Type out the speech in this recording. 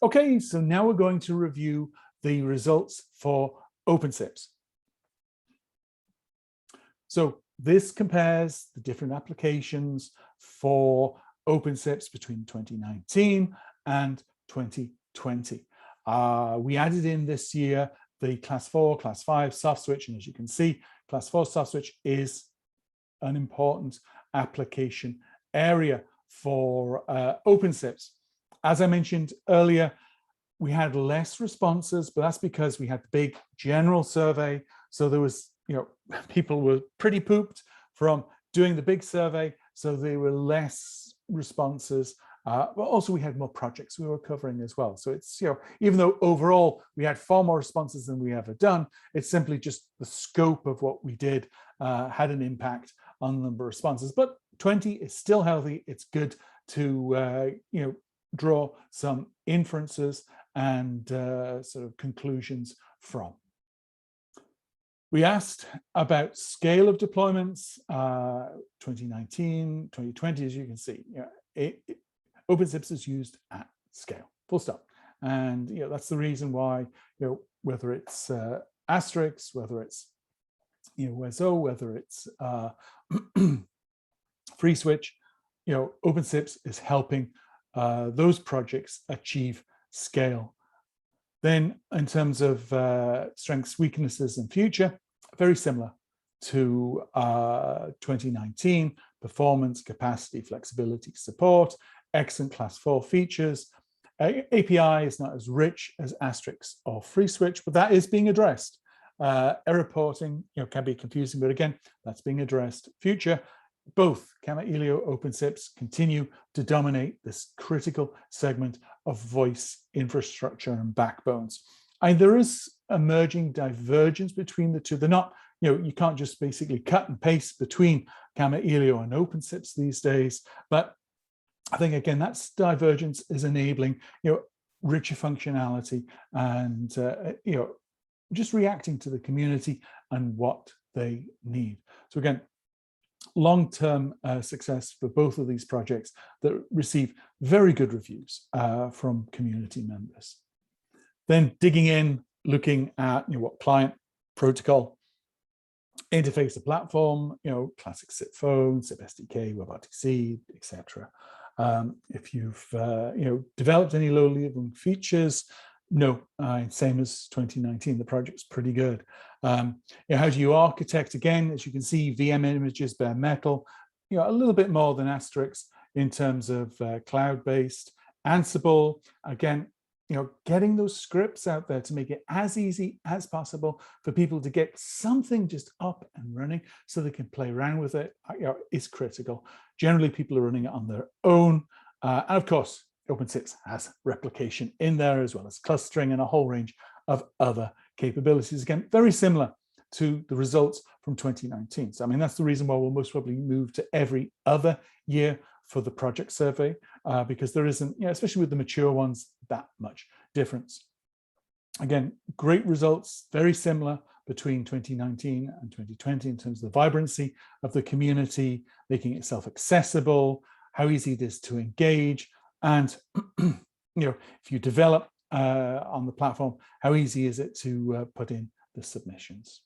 Okay, so now we're going to review the results for OpenSIPS. So this compares the different applications for OpenSIPS between 2019 and 2020. We added in this year the class 4, class 5 soft switch, and as you can see, class 4 soft switch is an important application area for OpenSIPS. As I mentioned earlier, we had less responses, but that's because we had the big general survey. So there was, people were pretty pooped from doing the big survey. So there were less responses, but also we had more projects we were covering as well. So it's, even though overall we had far more responses than we ever done, it's simply just the scope of what we did had an impact on the number of responses. But 20 is still healthy. It's good to, draw some inferences and sort of conclusions from. We asked about scale of deployments, 2019, 2020, as you can see, OpenSIPS is used at scale, full stop. And that's the reason why, whether it's Asterix, whether it's USO, whether it's Free Switch, OpenSIPS is helping those projects achieve scale. Then in terms of strengths, weaknesses, and future, very similar to 2019, performance, capacity, flexibility, support, excellent class 4 features. API is not as rich as Asterix or Free Switch, but that is being addressed. Error reporting, can be confusing, but again, that's being addressed. Future, both Gamma Elio, OpenSIPS continue to dominate this critical segment of voice infrastructure and backbones. And there is emerging divergence between the two. They're not, you can't just basically cut and paste between Gamma Elio and OpenSIPS these days. But I think, again, that's divergence is enabling, richer functionality and, just reacting to the community and what they need. So again, long-term success for both of these projects that receive very good reviews from community members. Then digging in, looking at what client, protocol, interface the platform, classic SIP phone, SIP SDK, WebRTC, etc. If you've developed any low-level features, no, same as 2019, the project's pretty good. How do you architect? Again, as you can see, VM images, bare metal, a little bit more than Asterix in terms of cloud-based. Ansible, again, getting those scripts out there to make it as easy as possible for people to get something just up and running so they can play around with it, is critical. Generally, people are running it on their own. And of course, OpenSIPS has replication in there, as well as clustering and a whole range of other capabilities. Again, very similar to the results from 2019. So, that's the reason why we'll most probably move to every other year for the project survey, because there isn't, especially with the mature ones, that much difference. Again, great results, very similar between 2019 and 2020 in terms of the vibrancy of the community, making it self-accessible, how easy it is to engage, and if you develop on the platform, how easy is it to put in the submissions?